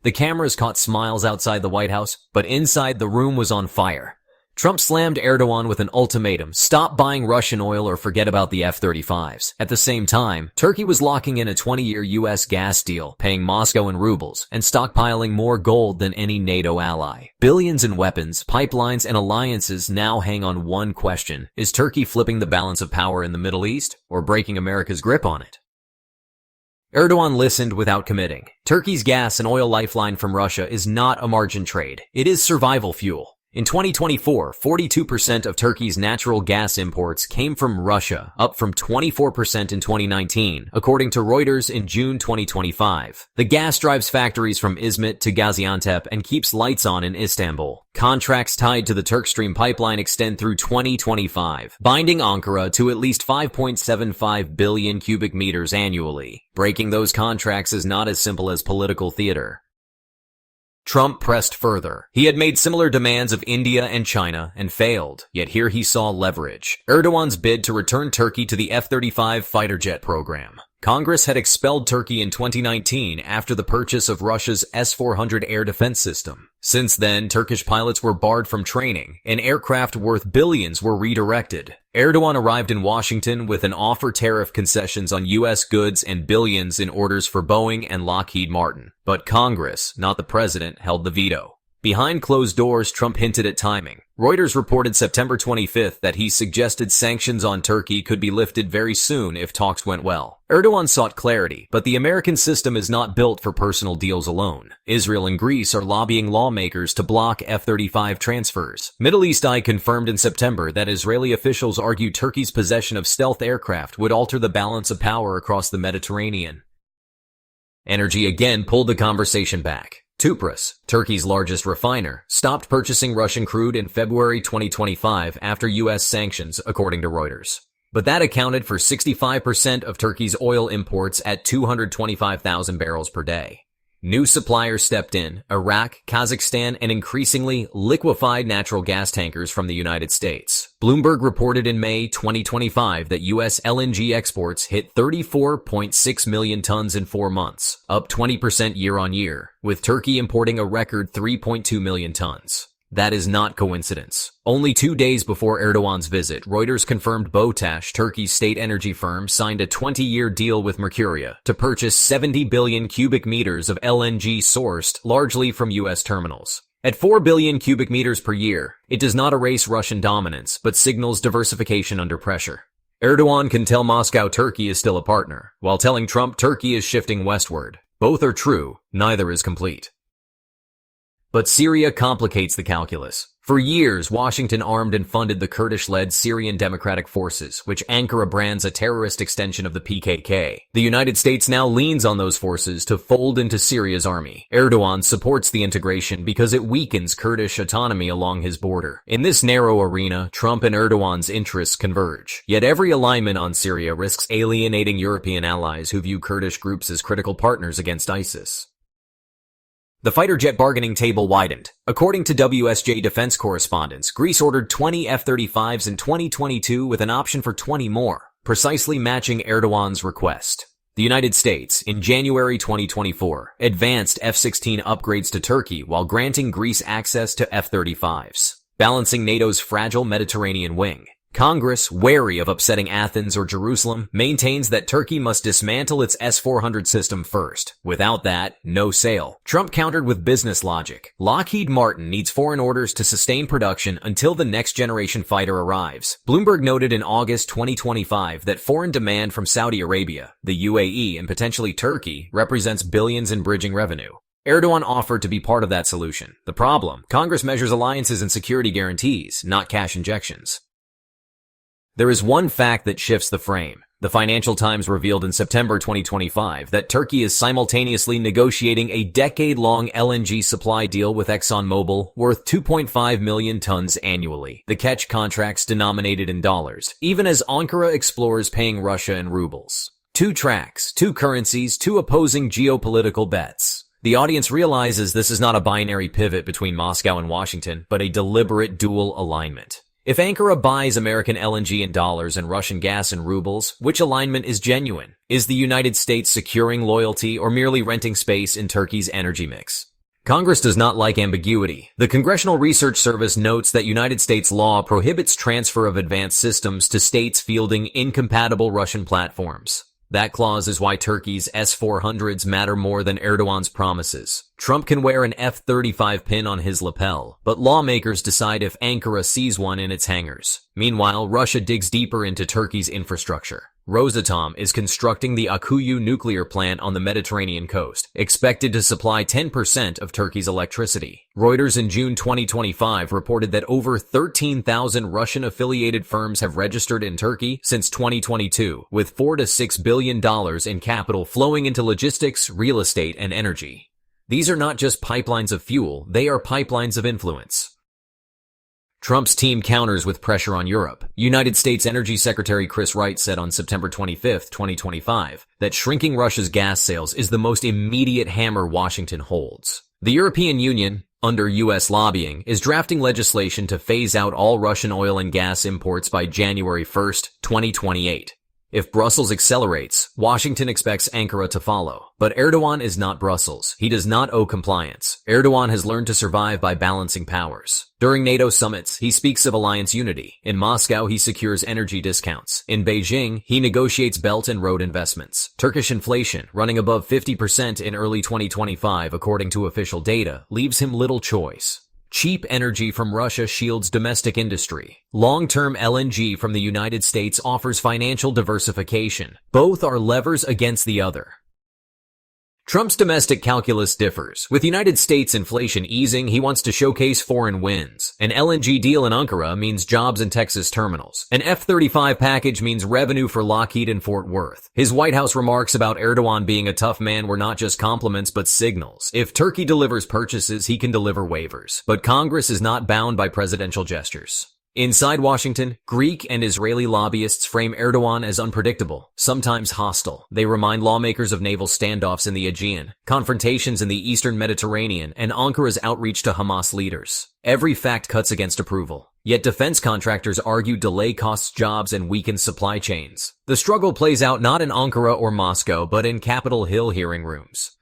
The cameras caught smiles outside the White House, but inside the room was on fire. Trump slammed Erdogan with an ultimatum: stop buying Russian oil or forget about the F-35s. At the same time, Turkey was locking in a 20-year U.S. gas deal, paying Moscow in rubles, and stockpiling more gold than any NATO ally. Billions in weapons, pipelines, and alliances now hang on one question: is Turkey flipping the balance of power in the Middle East, or breaking America's grip on it? Erdogan listened without committing. Turkey's gas and oil lifeline from Russia is not a margin trade. It is survival fuel. In 2024, 42% of Turkey's natural gas imports came from Russia, up from 24% in 2019, according to Reuters in June 2025. The gas drives factories from Izmit to Gaziantep and keeps lights on in Istanbul. Contracts tied to the Turkstream pipeline extend through 2025, binding Ankara to at least 5.75 billion cubic meters annually. Breaking those contracts is not as simple as political theater. Trump pressed further. He had made similar demands of India and China and failed, yet here he saw leverage: Erdogan's bid to return Turkey to the F-35 fighter jet program. Congress had expelled Turkey in 2019 after the purchase of Russia's S-400 air defense system. Since then, Turkish pilots were barred from training, and aircraft worth billions were redirected. Erdogan arrived in Washington with an offer tariff concessions on U.S. goods and billions in orders for Boeing and Lockheed Martin. But Congress, not the president, held the veto. Behind closed doors, Trump hinted at timing. Reuters reported September 25th that he suggested sanctions on Turkey could be lifted very soon if talks went well. Erdogan sought clarity, but the American system is not built for personal deals alone. Israel and Greece are lobbying lawmakers to block F-35 transfers. Middle East Eye confirmed in September that Israeli officials argue Turkey's possession of stealth aircraft would alter the balance of power across the Mediterranean. Energy again pulled the conversation back. Tüpraş, Turkey's largest refiner, stopped purchasing Russian crude in February 2025 after U.S. sanctions, according to Reuters. But that accounted for 65% of Turkey's oil imports at 225,000 barrels per day. New suppliers stepped in: Iraq, Kazakhstan, and increasingly liquefied natural gas tankers from the United States. Bloomberg reported in May 2025 that U.S. LNG exports hit 34.6 million tons in 4 months, up 20% year-on-year, with Turkey importing a record 3.2 million tons. That is not coincidence. Only 2 days before Erdogan's visit, Reuters confirmed BOTAŞ, Turkey's state energy firm, signed a 20-year deal with Mercuria to purchase 70 billion cubic meters of LNG sourced largely from U.S. terminals. At 4 billion cubic meters per year, it does not erase Russian dominance, but signals diversification under pressure. Erdogan can tell Moscow Turkey is still a partner, while telling Trump Turkey is shifting westward. Both are true, neither is complete. But Syria complicates the calculus. For years, Washington armed and funded the Kurdish-led Syrian Democratic Forces, which Ankara brands a terrorist extension of the PKK. The United States now leans on those forces to fold into Syria's army. Erdogan supports the integration because it weakens Kurdish autonomy along his border. In this narrow arena, Trump and Erdogan's interests converge. Yet every alignment on Syria risks alienating European allies who view Kurdish groups as critical partners against ISIS. The fighter jet bargaining table widened. According to WSJ defense correspondents, Greece ordered 20 F-35s in 2022 with an option for 20 more, precisely matching Erdogan's request. The United States, in January 2024, advanced F-16 upgrades to Turkey while granting Greece access to F-35s, balancing NATO's fragile Mediterranean wing. Congress, wary of upsetting Athens or Jerusalem, maintains that Turkey must dismantle its S-400 system first. Without that, no sale. Trump countered with business logic. Lockheed Martin needs foreign orders to sustain production until the next generation fighter arrives. Bloomberg noted in August 2025 that foreign demand from Saudi Arabia, the UAE, and potentially Turkey represents billions in bridging revenue. Erdogan offered to be part of that solution. The problem: Congress measures alliances and security guarantees, not cash injections. There is one fact that shifts the frame. The Financial Times revealed in September 2025 that Turkey is simultaneously negotiating a decade-long LNG supply deal with ExxonMobil worth 2.5 million tons annually. The catch: contracts denominated in dollars, even as Ankara explores paying Russia in rubles. 2 tracks, 2 currencies, 2 opposing geopolitical bets. The audience realizes this is not a binary pivot between Moscow and Washington, but a deliberate dual alignment. If Ankara buys American LNG in dollars and Russian gas in rubles, which alignment is genuine? Is the United States securing loyalty or merely renting space in Turkey's energy mix? Congress does not like ambiguity. The Congressional Research Service notes that United States law prohibits transfer of advanced systems to states fielding incompatible Russian platforms. That clause is why Turkey's S-400s matter more than Erdogan's promises. Trump can wear an F-35 pin on his lapel, but lawmakers decide if Ankara sees one in its hangars. Meanwhile, Russia digs deeper into Turkey's infrastructure. Rosatom is constructing the Akuyu nuclear plant on the Mediterranean coast, expected to supply 10% of Turkey's electricity. Reuters in June 2025 reported that over 13,000 Russian-affiliated firms have registered in Turkey since 2022, with $4 to $6 billion in capital flowing into logistics, real estate, and energy. These are not just pipelines of fuel, they are pipelines of influence. Trump's team counters with pressure on Europe. United States Energy Secretary Chris Wright said on September 25, 2025, that shrinking Russia's gas sales is the most immediate hammer Washington holds. The European Union, under U.S. lobbying, is drafting legislation to phase out all Russian oil and gas imports by January 1, 2028. If Brussels accelerates, Washington expects Ankara to follow. But Erdogan is not Brussels. He does not owe compliance. Erdogan has learned to survive by balancing powers. During NATO summits, he speaks of alliance unity. In Moscow, he secures energy discounts. In Beijing, he negotiates belt and road investments. Turkish inflation, running above 50% in early 2025 according to official data, leaves him little choice. Cheap energy from Russia shields domestic industry. Long-term LNG from the United States offers financial diversification. Both are levers against the other. Trump's domestic calculus differs. With United States inflation easing, he wants to showcase foreign wins. An LNG deal in Ankara means jobs in Texas terminals. An F-35 package means revenue for Lockheed and Fort Worth. His White House remarks about Erdogan being a tough man were not just compliments but signals. If Turkey delivers purchases, he can deliver waivers. But Congress is not bound by presidential gestures. Inside Washington, Greek and Israeli lobbyists frame Erdogan as unpredictable, sometimes hostile. They remind lawmakers of naval standoffs in the Aegean, confrontations in the eastern Mediterranean, and Ankara's outreach to Hamas leaders. Every fact cuts against approval. Yet defense contractors argue delay costs jobs and weakens supply chains. The struggle plays out not in Ankara or Moscow, but in Capitol Hill hearing rooms.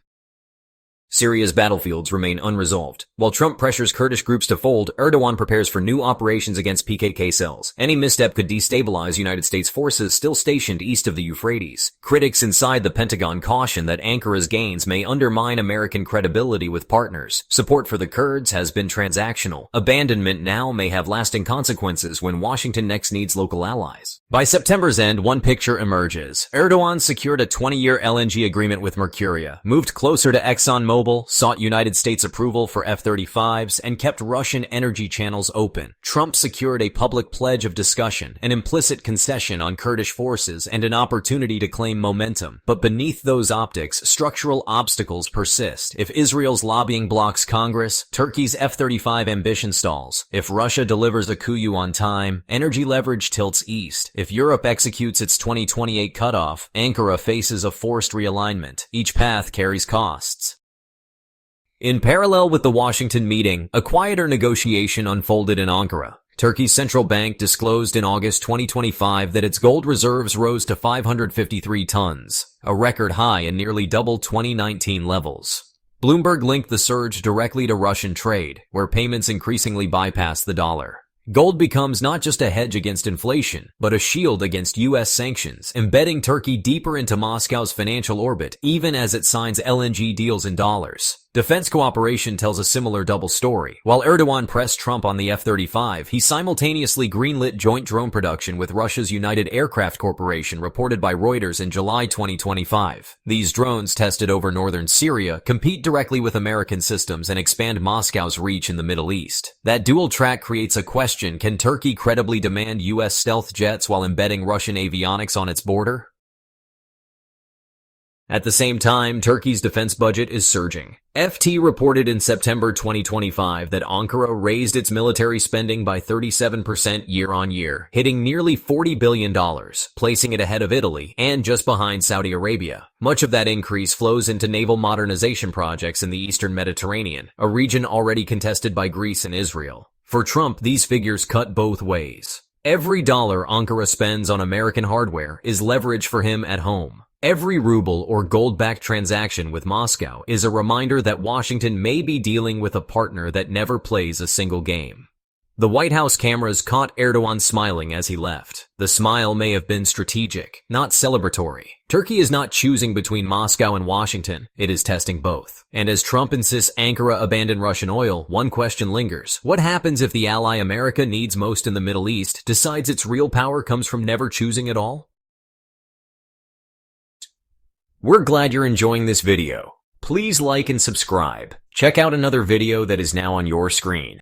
Syria's battlefields remain unresolved. While Trump pressures Kurdish groups to fold, Erdogan prepares for new operations against PKK cells. Any misstep could destabilize United States forces still stationed east of the Euphrates. Critics inside the Pentagon caution that Ankara's gains may undermine American credibility with partners. Support for the Kurds has been transactional. Abandonment now may have lasting consequences when Washington next needs local allies. By September's end, one picture emerges. Erdogan secured a 20-year LNG agreement with Mercuria, moved closer to ExxonMobil, sought United States approval for F-35s, and kept Russian energy channels open. Trump secured a public pledge of discussion, an implicit concession on Kurdish forces, and an opportunity to claim momentum. But beneath those optics, structural obstacles persist. If Israel's lobbying blocks Congress, Turkey's F-35 ambition stalls. If Russia delivers Akuyu on time, energy leverage tilts east. If Europe executes its 2028 cutoff, Ankara faces a forced realignment. Each path carries costs. In parallel with the Washington meeting, a quieter negotiation unfolded in Ankara. Turkey's central bank disclosed in August 2025 that its gold reserves rose to 553 tons, a record high and nearly double 2019 levels. Bloomberg linked the surge directly to Russian trade, where payments increasingly bypass the dollar. Gold becomes not just a hedge against inflation, but a shield against U.S. sanctions, embedding Turkey deeper into Moscow's financial orbit, even as it signs LNG deals in dollars. Defense cooperation tells a similar double story. While Erdogan pressed Trump on the F-35, he simultaneously greenlit joint drone production with Russia's United Aircraft Corporation, reported by Reuters in July 2025. These drones, tested over northern Syria, compete directly with American systems and expand Moscow's reach in the Middle East. That dual track creates a question: can Turkey credibly demand U.S. stealth jets while embedding Russian avionics on its border? At the same time, Turkey's defense budget is surging. FT reported in September 2025 that Ankara raised its military spending by 37% year-on-year, hitting nearly $40 billion, placing it ahead of Italy and just behind Saudi Arabia. Much of that increase flows into naval modernization projects in the eastern Mediterranean, a region already contested by Greece and Israel. For Trump, these figures cut both ways. Every dollar Ankara spends on American hardware is leverage for him at home. Every ruble or gold-backed transaction with Moscow is a reminder that Washington may be dealing with a partner that never plays a single game. The White House cameras caught Erdogan smiling as he left. The smile may have been strategic, not celebratory. Turkey is not choosing between Moscow and Washington, it is testing both. And as Trump insists Ankara abandon Russian oil, one question lingers. What happens if the ally America needs most in the Middle East decides its real power comes from never choosing at all? We're glad you're enjoying this video. Please like and subscribe. Check out another video that is now on your screen.